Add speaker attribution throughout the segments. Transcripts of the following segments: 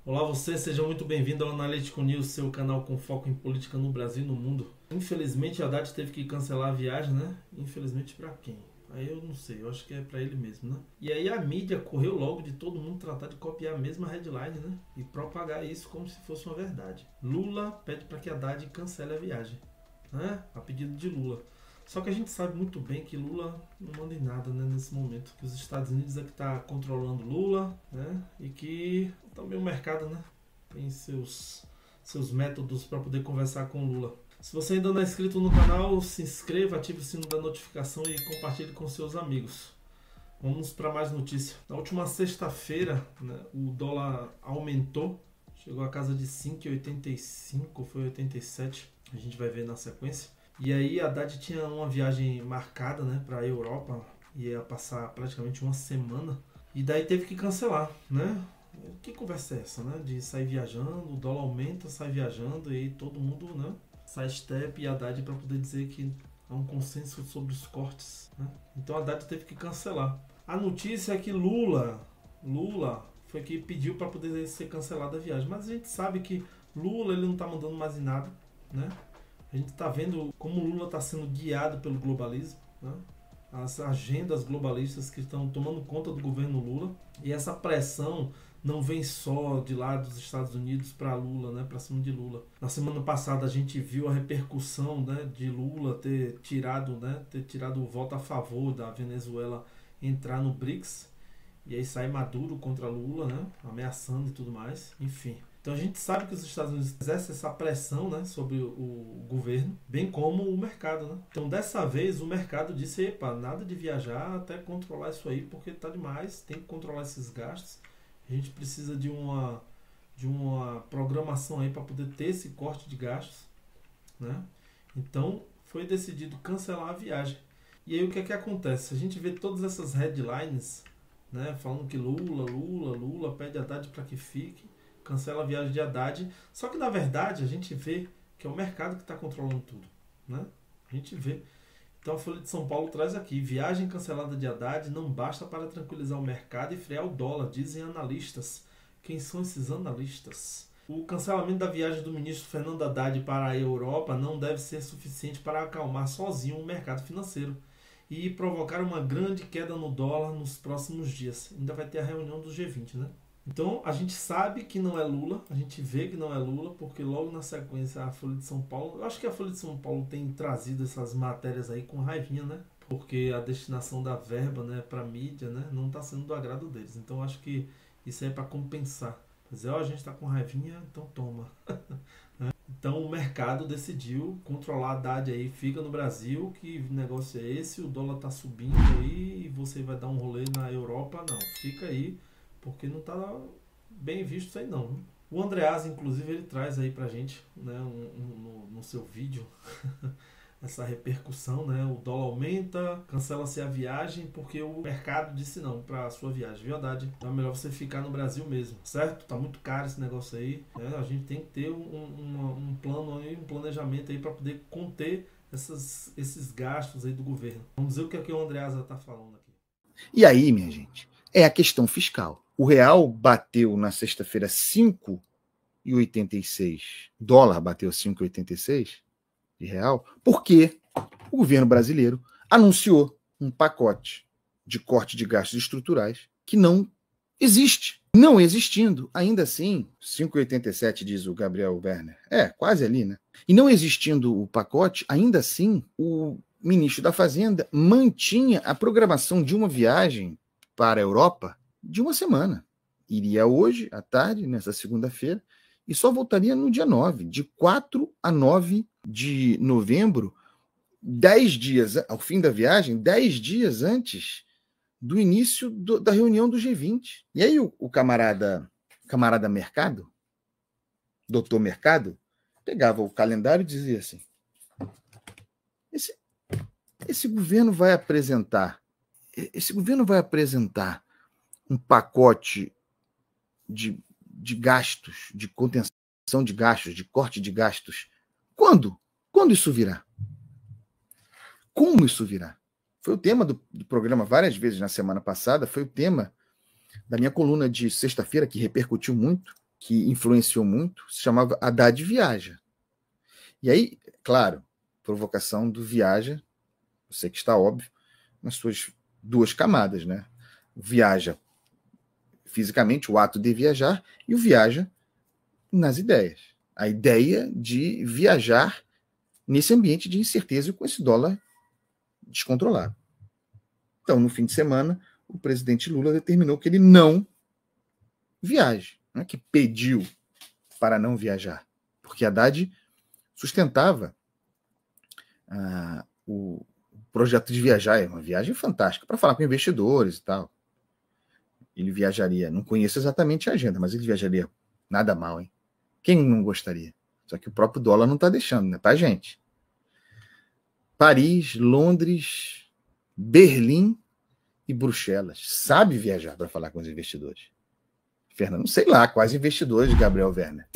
Speaker 1: Olá você, seja muito bem-vindo ao Analítico News, seu canal com foco em política no Brasil e no mundo. Infelizmente a Haddad teve que cancelar a viagem, né? Infelizmente pra quem? Aí eu não sei, eu acho que é pra ele mesmo, né? E aí a mídia correu logo de todo mundo tratar de copiar a mesma headline, né? E propagar isso como se fosse uma verdade. Lula pede para que Haddad cancele a viagem, né? A pedido de Lula. Só que a gente sabe muito bem que Lula não manda em nada, né, nesse momento. Que os Estados Unidos é que está controlando Lula, né? E que também o mercado, né, tem seus métodos para poder conversar com Lula. Se você ainda não é inscrito no canal, se inscreva, ative o sino da notificação e compartilhe com seus amigos. Vamos para mais notícia. Na última sexta-feira, né, o dólar aumentou, chegou a casa de 5,85, foi 87. A gente vai ver na sequência. E aí a Haddad tinha uma viagem marcada, né, para a Europa, ia passar praticamente uma semana, e daí teve que cancelar, né? Que conversa é essa, né? De sair viajando, o dólar aumenta, sai viajando e todo mundo, né? Sai step e Haddad para poder dizer que há um consenso sobre os cortes, né? Então a Haddad teve que cancelar. A notícia é que Lula foi que pediu para poder ser cancelada a viagem, mas a gente sabe que Lula ele não está mandando mais em nada, né? A gente está vendo como o Lula está sendo guiado pelo globalismo, né? As agendas globalistas que estão tomando conta do governo Lula. E essa pressão não vem só de lá dos Estados Unidos para Lula, né, para cima de Lula. Na semana passada a gente viu a repercussão, né, de Lula ter tirado o voto a favor da Venezuela entrar no BRICS. E aí sai Maduro contra Lula, né, ameaçando e tudo mais. Enfim. Então a gente sabe que os Estados Unidos exercem essa pressão, né, sobre o governo, bem como o mercado, né? Então dessa vez o mercado disse, epa, nada de viajar até controlar isso aí, porque tá demais, tem que controlar esses gastos. A gente precisa de uma programação aí para poder ter esse corte de gastos, né? Então foi decidido cancelar a viagem. E aí o que é que acontece? A gente vê todas essas headlines, né, falando que Lula pede Haddad para que fique, cancela a viagem de Haddad. Só que na verdade a gente vê que é o mercado que está controlando tudo, né? A gente vê. Então a Folha de São Paulo traz aqui: viagem cancelada de Haddad não basta para tranquilizar o mercado e frear o dólar, dizem analistas. Quem são esses analistas? O cancelamento da viagem do ministro Fernando Haddad para a Europa não deve ser suficiente para acalmar sozinho o mercado financeiro e provocar uma grande queda no dólar nos próximos dias. Ainda vai ter a reunião do G20, né? Então a gente sabe que não é Lula, a gente vê que não é Lula, porque logo na sequência a Folha de São Paulo, eu acho que a Folha de São Paulo tem trazido essas matérias aí com raivinha, né? Porque a destinação da verba, né, para mídia, né, não está sendo do agrado deles. Então eu acho que isso aí é para compensar. Quer dizer, ó, a gente está com raivinha, então toma. Então o mercado decidiu controlar a Haddad aí, fica no Brasil, que negócio é esse, o dólar tá subindo aí e você vai dar um rolê na Europa, não, fica aí, porque não tá bem visto isso aí não. O Andreas, inclusive, ele traz aí pra gente, né, no seu vídeo, essa repercussão, né? O dólar aumenta, cancela-se a viagem porque o mercado disse não para a sua viagem, viu, Haddad? Então é melhor você ficar no Brasil mesmo, certo? Tá muito caro esse negócio aí, né? A gente tem que ter um plano aí, um planejamento aí para poder conter esses gastos aí do governo. Vamos ver o que, é que o Andreasa tá falando aqui.
Speaker 2: E aí, minha gente, é a questão fiscal. O real bateu na sexta-feira 5,86. O dólar bateu 5,86 de real, porque o governo brasileiro anunciou um pacote de corte de gastos estruturais que não existe. Não existindo, ainda assim, 5,87 diz o Gabriel Werner, quase ali, né? E não existindo o pacote, ainda assim, o ministro da Fazenda mantinha a programação de uma viagem para a Europa de uma semana. Iria hoje, à tarde, nessa segunda-feira, e só voltaria no dia 9, de 4 a 9 de novembro, 10 dias, ao fim da viagem, 10 dias antes do início da reunião do G20. E aí o camarada Mercado, doutor Mercado, pegava o calendário e dizia assim, esse governo vai apresentar um pacote de gastos, de contenção de gastos, de corte de gastos. Quando? Quando isso virá? Como isso virá? Foi o tema do programa várias vezes na semana passada, foi o tema da minha coluna de sexta-feira, que repercutiu muito, que influenciou muito, se chamava Haddad Viaja. E aí, claro, provocação do Viaja, eu sei que está óbvio, nas suas duas camadas, né? O Viaja fisicamente, o ato de viajar, e o Viaja nas ideias. A ideia de viajar nesse ambiente de incerteza e com esse dólar descontrolado. Então, no fim de semana, o presidente Lula determinou que ele não viaje, não é que pediu para não viajar, porque Haddad sustentava o projeto de viajar, é uma viagem fantástica, para falar com investidores e tal. Ele viajaria, não conheço exatamente a agenda, mas ele viajaria nada mal, hein? Quem não gostaria? Só que o próprio dólar não está deixando, né? Pra gente. Paris, Londres, Berlim e Bruxelas. Sabe viajar para falar com os investidores. Fernando, sei lá, quais investidores de Gabriel Werner.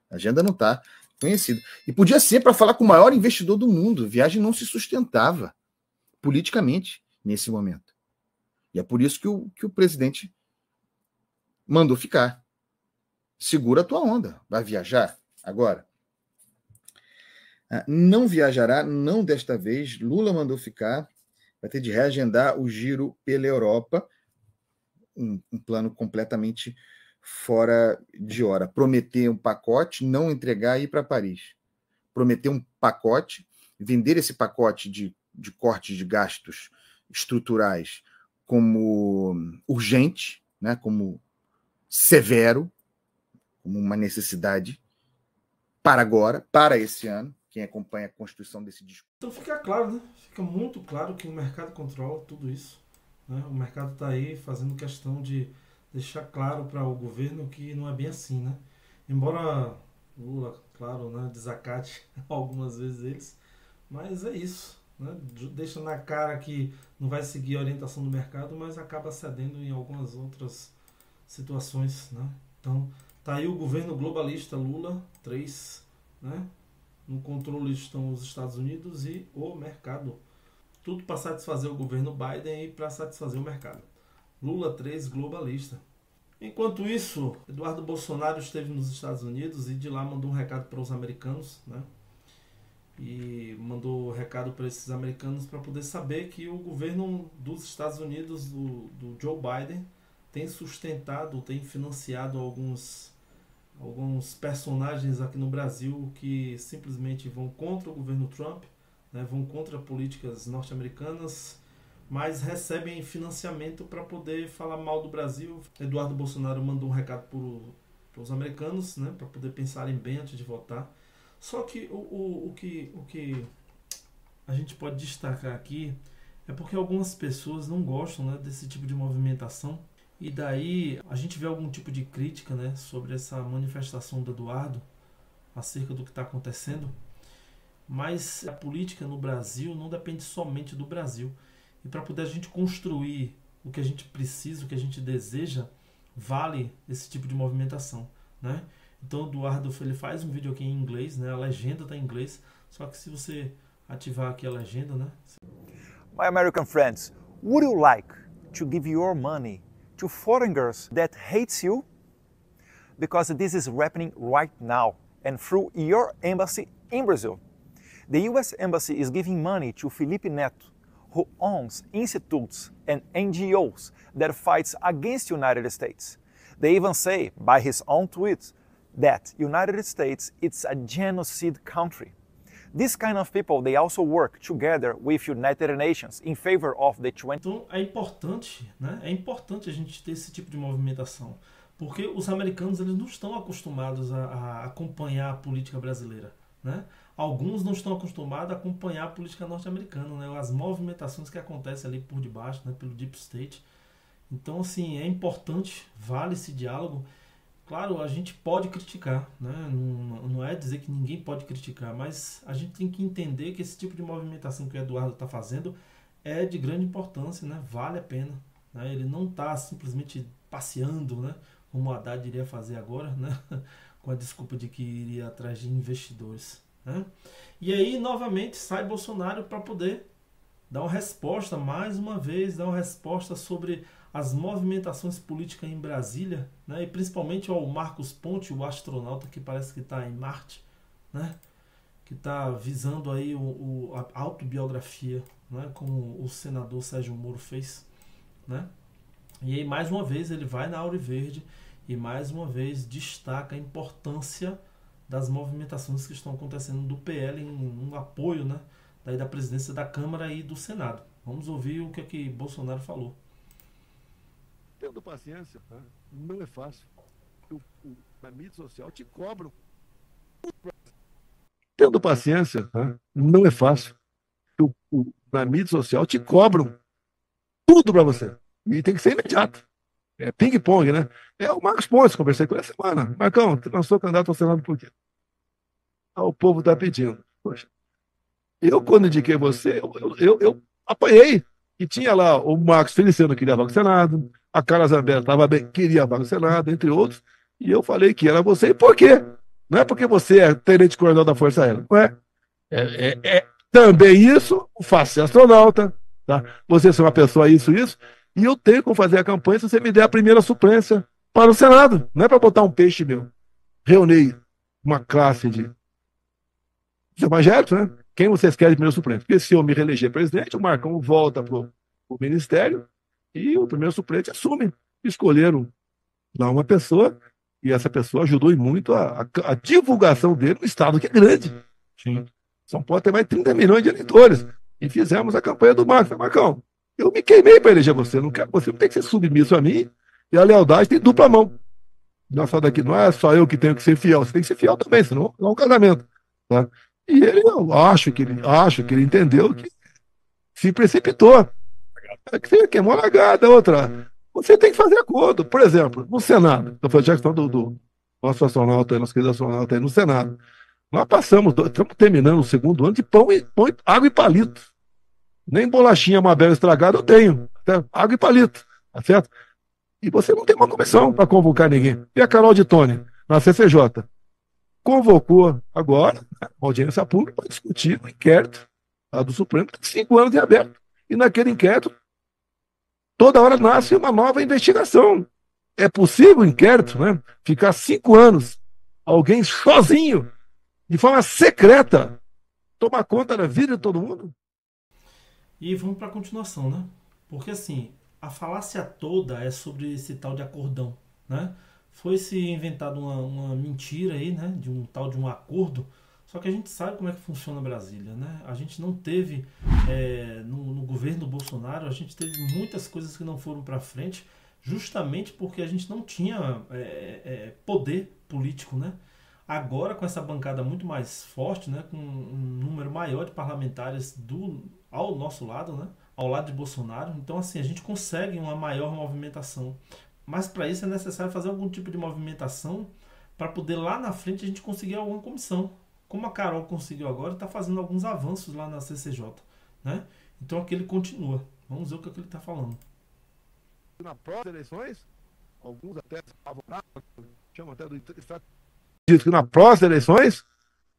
Speaker 2: A agenda não está conhecida. E podia ser para falar com o maior investidor do mundo. A viagem não se sustentava politicamente nesse momento. E é por isso que o presidente mandou ficar. Segura a tua onda. Vai viajar agora? Não viajará, não desta vez. Lula mandou ficar. Vai ter de reagendar o giro pela Europa. Um plano completamente fora de hora. Prometer um pacote, não entregar e ir para Paris. Prometer um pacote, vender esse pacote de corte de gastos estruturais como urgente, né, como severo, como uma necessidade para agora, para esse ano. Quem acompanha a construção desse discurso.
Speaker 1: Então fica claro, né? Fica muito claro que o mercado controla tudo isso. Né? O mercado está aí fazendo questão de deixar claro para o governo que não é bem assim, né? Embora Lula, claro, né, desacate algumas vezes eles, mas é isso. Né? Deixa na cara que não vai seguir a orientação do mercado, mas acaba cedendo em algumas outras situações. Né? Então, tá aí o governo globalista Lula 3, né? No controle estão os Estados Unidos e o mercado. Tudo para satisfazer o governo Biden e para satisfazer o mercado. Lula 3, globalista. Enquanto isso, Eduardo Bolsonaro esteve nos Estados Unidos e de lá mandou um recado para os americanos, né? E mandou recado para esses americanos para poder saber que o governo dos Estados Unidos, do Joe Biden, tem sustentado, tem financiado alguns personagens aqui no Brasil que simplesmente vão contra o governo Trump, né, vão contra políticas norte-americanas, mas recebem financiamento para poder falar mal do Brasil. Eduardo Bolsonaro mandou um recado para os americanos, né, para poder pensarem bem antes de votar. Só que o que a gente pode destacar aqui é porque algumas pessoas não gostam, né, desse tipo de movimentação. E daí a gente vê algum tipo de crítica, né, sobre essa manifestação do Eduardo acerca do que está acontecendo. Mas a política no Brasil não depende somente do Brasil. E para poder a gente construir o que a gente precisa, o que a gente deseja, vale esse tipo de movimentação. Né? Então o Eduardo ele faz um vídeo aqui em inglês, né, a legenda está em inglês, só que se você ativar aqui a legenda... Né?
Speaker 3: My American friends, would you like to give your money to foreigners that hates you? Because this is happening right now and through your embassy in Brazil. The US Embassy is giving money to Felipe Neto, who owns institutes and NGOs that fights against the United States. They even say, by his own tweets, that United States is a genocide country. This kind of people, they also work together with United Nations in favor of the 20...
Speaker 1: Então é importante, né? É importante a gente ter esse tipo de movimentação, porque os americanos eles não estão acostumados a acompanhar a política brasileira, né? Alguns não estão acostumados a acompanhar a política norte-americana, né? As movimentações que acontecem ali por debaixo, né? Pelo Deep State. Então, assim, é importante, vale esse diálogo. Claro, a gente pode criticar, né? Não é dizer que ninguém pode criticar, mas a gente tem que entender que esse tipo de movimentação que o Eduardo está fazendo é de grande importância, né? Vale a pena. Né? Ele não está simplesmente passeando, né? Como o Haddad iria fazer agora, né? Com a desculpa de que iria atrás de investidores. Né? E aí, novamente, sai Bolsonaro para poder dar uma resposta, mais uma vez, dar uma resposta sobre as movimentações políticas em Brasília, né? E principalmente o Marcos Ponte, o astronauta que parece que está em Marte, né? Que está visando aí a autobiografia, né? Como o senador Sérgio Moro fez, né? E aí mais uma vez ele vai na Auriverde e mais uma vez destaca a importância das movimentações que estão acontecendo do PL em um apoio, né? Daí da presidência da Câmara e do Senado. Vamos ouvir o que Bolsonaro falou.
Speaker 4: Tendo paciência, tá? Não é fácil. Na mídia social te cobram. Tendo paciência, tá? Não é fácil. Na mídia social te cobram tudo para você. E tem que ser imediato. É ping-pong, né? É o Marcos Pontes, conversei com ele essa semana. Marcão, eu sou candidato ao Senado por quê? Ah, o povo está pedindo. Poxa, eu, quando indiquei você, eu apanhei. E tinha lá o Marcos Feliciano, queria a vaga no Senado, a Carla Zambelli estava bem, queria a vaga no Senado, entre outros. E eu falei que era você. E por quê? Não é porque você é tenente-coronel da Força Aérea. Não é. É também isso, o faço ser astronauta, tá? Você ser uma pessoa isso. E eu tenho como fazer a campanha se você me der a primeira suplência para o Senado. Não é para botar um peixe meu. Reunir uma classe de evangélicos, né? Quem vocês querem de primeiro suplente? Porque se eu me reeleger presidente, o Marcão volta para o ministério e o primeiro suplente assume. Escolheram lá uma pessoa e essa pessoa ajudou muito a divulgação dele no estado, que é grande. Sim. São Paulo tem mais de 30 milhões de eleitores. E fizemos a campanha do Marcos. Marcão, eu me queimei para eleger você. Você não tem que ser submisso a mim e a lealdade tem dupla mão. Não é só eu que tenho que ser fiel, você tem que ser fiel também, senão não é um casamento. Tá? E eu acho que ele entendeu que se precipitou. É que você queimou a largada, outra. Você tem que fazer acordo. Por exemplo, no Senado, estou falando a questão do nosso astronauta, nosso querido astronauta aí no Senado. Nós estamos terminando o segundo ano de pão, água e palito. Nem bolachinha Mabel estragada eu tenho. Tá? Água e palito. Tá certo? E você não tem uma comissão para convocar ninguém. E a Carol de Tone, na CCJ, convocou agora uma audiência pública para discutir o inquérito do Supremo, que tem 5 anos de aberto. E naquele inquérito, toda hora nasce uma nova investigação. É possível o inquérito, né, ficar 5 anos, alguém sozinho, de forma secreta, tomar conta da vida de todo mundo?
Speaker 1: E vamos para a continuação, né? Porque assim, a falácia toda é sobre esse tal de acordão, né? Foi-se inventado uma mentira aí, né? De um tal de um acordo. Só que a gente sabe como é que funciona Brasília, né? A gente não teve, no governo Bolsonaro, a gente teve muitas coisas que não foram para frente, justamente porque a gente não tinha poder político, né? Agora, com essa bancada muito mais forte, né? Com um número maior de parlamentares ao nosso lado, né? Ao lado de Bolsonaro. Então, assim, a gente consegue uma maior movimentação. Mas para isso é necessário fazer algum tipo de movimentação para poder lá na frente a gente conseguir alguma comissão. Como a Carol conseguiu agora, está fazendo alguns avanços lá na CCJ, né? Então aqui ele continua. Vamos ver o que ele está falando.
Speaker 4: Na próximas eleições, alguns até se apavoraram, chamam até do diz que na próximas eleições,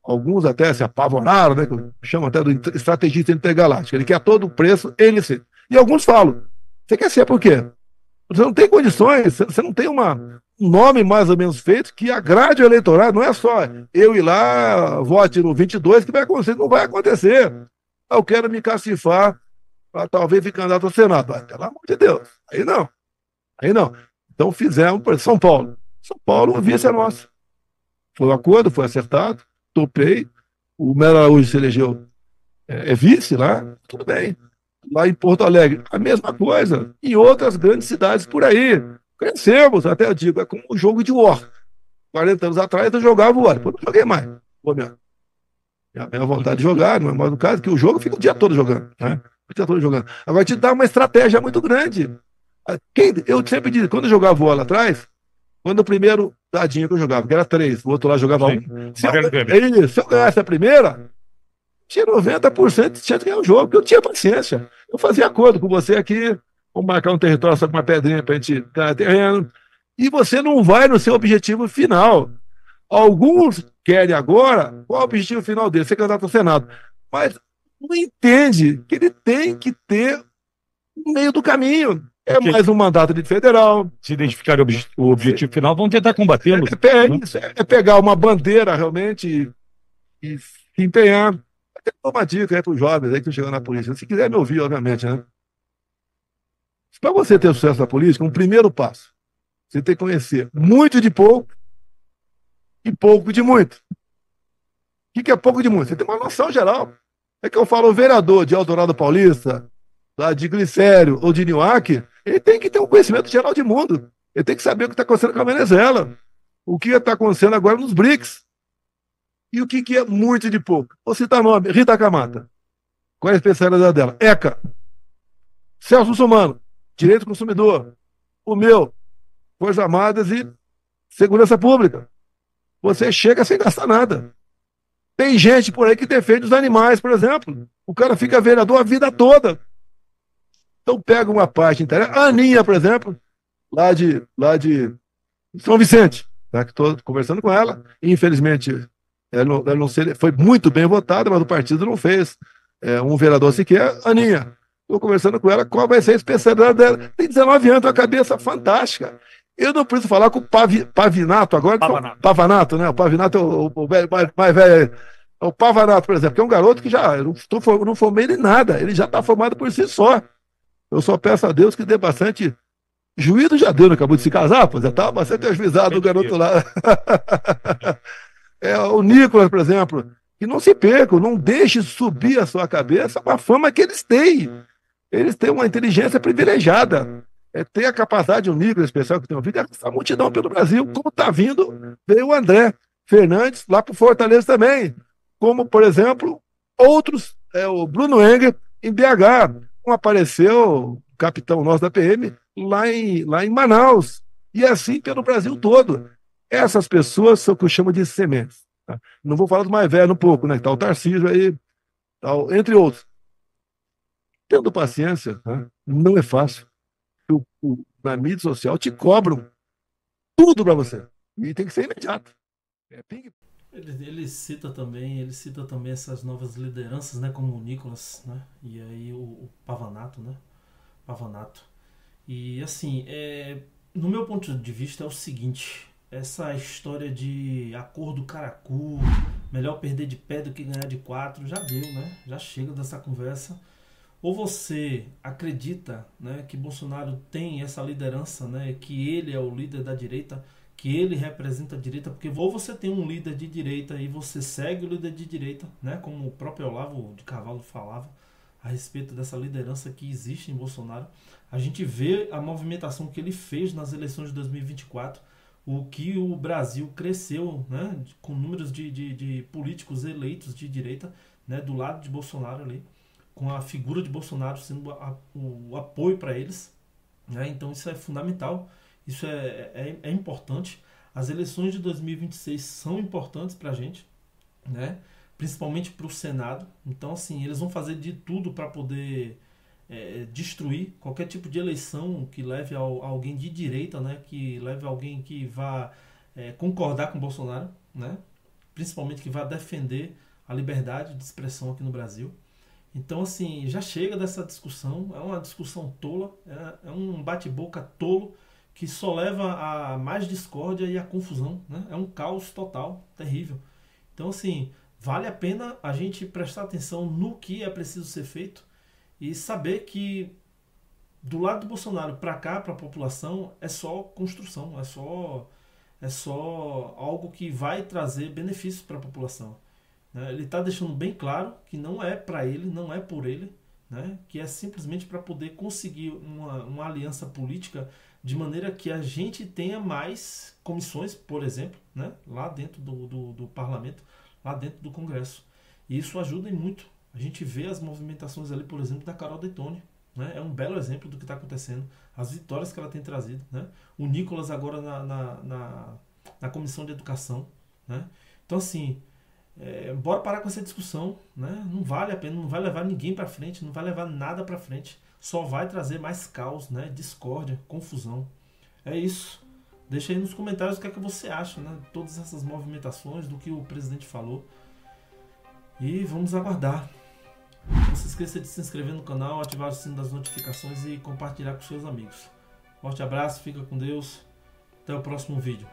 Speaker 4: alguns até se apavoraram, né? Chamam até do estrategista intergaláctico. Ele quer a todo preço NC. E alguns falam, você quer ser por quê? Você não tem condições, você não tem um nome mais ou menos feito que agrade o eleitorado. Não é só eu ir lá, vote no 22 que vai acontecer. Não vai acontecer. Eu quero me cacifar para talvez ficar candidato ao Senado. Mas, pelo amor de Deus. Aí não. Então fizemos para São Paulo. São Paulo, o vice é nosso. Foi um acordo, foi acertado, topei. O Melo Araújo se elegeu vice lá, tudo bem. Lá em Porto Alegre, a mesma coisa. Em outras grandes cidades por aí. Crescemos, até eu digo, é como o jogo de War. 40 anos atrás eu jogava War, depois não joguei mais. Pô, minha vontade de jogar, não é mais no caso, que o jogo fica o dia todo jogando. Né? O dia todo jogando. Agora te dá uma estratégia muito grande. Eu sempre disse, quando eu jogava War lá atrás, quando o primeiro dadinho que eu jogava, que era 3, o outro lá jogava 1. Se eu ganhasse a primeira, tinha 90% de chance de ganhar o jogo, porque eu tinha paciência. Eu fazia acordo com você aqui, vamos marcar um território só com uma pedrinha para a gente ganhar terreno, e você não vai no seu objetivo final. Alguns querem agora, qual é o objetivo final dele? Ser candidato ao Senado. Mas não entende que ele tem que ter um meio do caminho. É mais um mandato de federal.
Speaker 5: Se identificar o objetivo final, vão tentar combatê-lo.
Speaker 4: É pegar uma bandeira realmente e se empenhar. Até uma dica aí para os jovens aí que estão chegando na polícia. Se quiser me ouvir, obviamente, né? Para você ter sucesso na política, um primeiro passo, você tem que conhecer muito de pouco e pouco de muito. O que é pouco de muito? Você tem uma noção geral. É que eu falo, o vereador de Eldorado Paulista, lá de Glicério ou de Niuaque, ele tem que ter um conhecimento geral de mundo. Ele tem que saber o que está acontecendo com a Venezuela, o que está acontecendo agora nos BRICS. E o que é muito de pouco? Vou citar nome: Rita Camata. Qual é a especialidade dela? ECA. Celso Russomano, Direito do Consumidor. O meu, Forças Armadas e Segurança Pública. Você chega sem gastar nada. Tem gente por aí que defende os animais, por exemplo. O cara fica vereador a vida toda. Então pega uma parte interessante. A Aninha, por exemplo, lá de São Vicente, tá? Que estou conversando com ela. Infelizmente, ela não foi muito bem votada, mas o partido não fez um vereador sequer. Aninha, estou conversando com ela, qual vai ser a especialidade dela? Tem 19 anos, uma cabeça fantástica. Eu não preciso falar com o Pavinato agora. Pavanato, né? O Pavinato é o velho mais velho. O Pavanato, por exemplo, que é um garoto que já não formei ele nada. Ele já está formado por si só. Eu só peço a Deus que dê bastante. Juízo já deu, não acabou de se casar, pô, já estava bastante ajuizado o garoto lá. O Nicolas, por exemplo, que não se perca, não deixe subir a sua cabeça a fama que eles têm. Eles têm uma inteligência privilegiada. Ter a capacidade, o Nicolas, especial que tem ouvido, é essa multidão pelo Brasil, como está vindo, veio o André Fernandes lá para o Fortaleza também, como, por exemplo, outros, o Bruno Enger em BH, como apareceu o capitão nosso da PM lá em Manaus, e assim pelo Brasil todo. Essas pessoas são o que eu chamo de sementes. Tá? Não vou falar do mais velho um pouco, né? Tá o Tarcísio aí, entre outros. Tendo paciência, tá? Não é fácil. Na mídia social te cobram tudo para você. E tem que ser imediato.
Speaker 1: Ele cita também essas novas lideranças, né, como o Nicolas, né, e aí o Pavanato, né, e assim, no meu ponto de vista é o seguinte: essa história de acordo caracu, melhor perder de pé do que ganhar de 4, já deu, né, já chega dessa conversa. Ou você acredita, né, que Bolsonaro tem essa liderança, né, que ele é o líder da direita, que ele representa a direita, porque ou você tem um líder de direita e você segue o líder de direita, né, como o próprio Olavo de Carvalho falava a respeito dessa liderança que existe em Bolsonaro. A gente vê a movimentação que ele fez nas eleições de 2024, o que o Brasil cresceu, né, com números de políticos eleitos de direita, né, do lado de Bolsonaro ali, com a figura de Bolsonaro sendo o apoio para eles, né? Então isso é fundamental, isso é importante. As eleições de 2026 são importantes para a gente, né? Principalmente para o Senado. Então assim, eles vão fazer de tudo para poder destruir qualquer tipo de eleição que leve a alguém de direita, né? Que leve a alguém que vá concordar com Bolsonaro, né? Principalmente que vá defender a liberdade de expressão aqui no Brasil. Então, assim, já chega dessa discussão, é uma discussão tola, é um bate-boca tolo que só leva a mais discórdia e a confusão, né? É um caos total, terrível. Então, assim, vale a pena a gente prestar atenção no que é preciso ser feito e saber que do lado do Bolsonaro para cá, para a população, é só construção, é só algo que vai trazer benefícios para a população. Ele está deixando bem claro que não é para ele, não é por ele, né? Que é simplesmente para poder conseguir uma aliança política de maneira que a gente tenha mais comissões, por exemplo, né? Lá dentro do parlamento, lá dentro do Congresso. E isso ajuda muito. A gente vê as movimentações ali, por exemplo, da Carol Detoni, né? É um belo exemplo do que está acontecendo, as vitórias que ela tem trazido, né? O Nicolas agora na Comissão de Educação, né? Então, assim, bora parar com essa discussão, né? Não vale a pena, não vai levar ninguém para frente, não vai levar nada para frente, só vai trazer mais caos, né? Discórdia, confusão. É isso. Deixa aí nos comentários o que é que você acha, né? De todas essas movimentações, do que o presidente falou. E vamos aguardar. Não se esqueça de se inscrever no canal, ativar o sino das notificações e compartilhar com seus amigos. Forte abraço, fica com Deus. Até o próximo vídeo.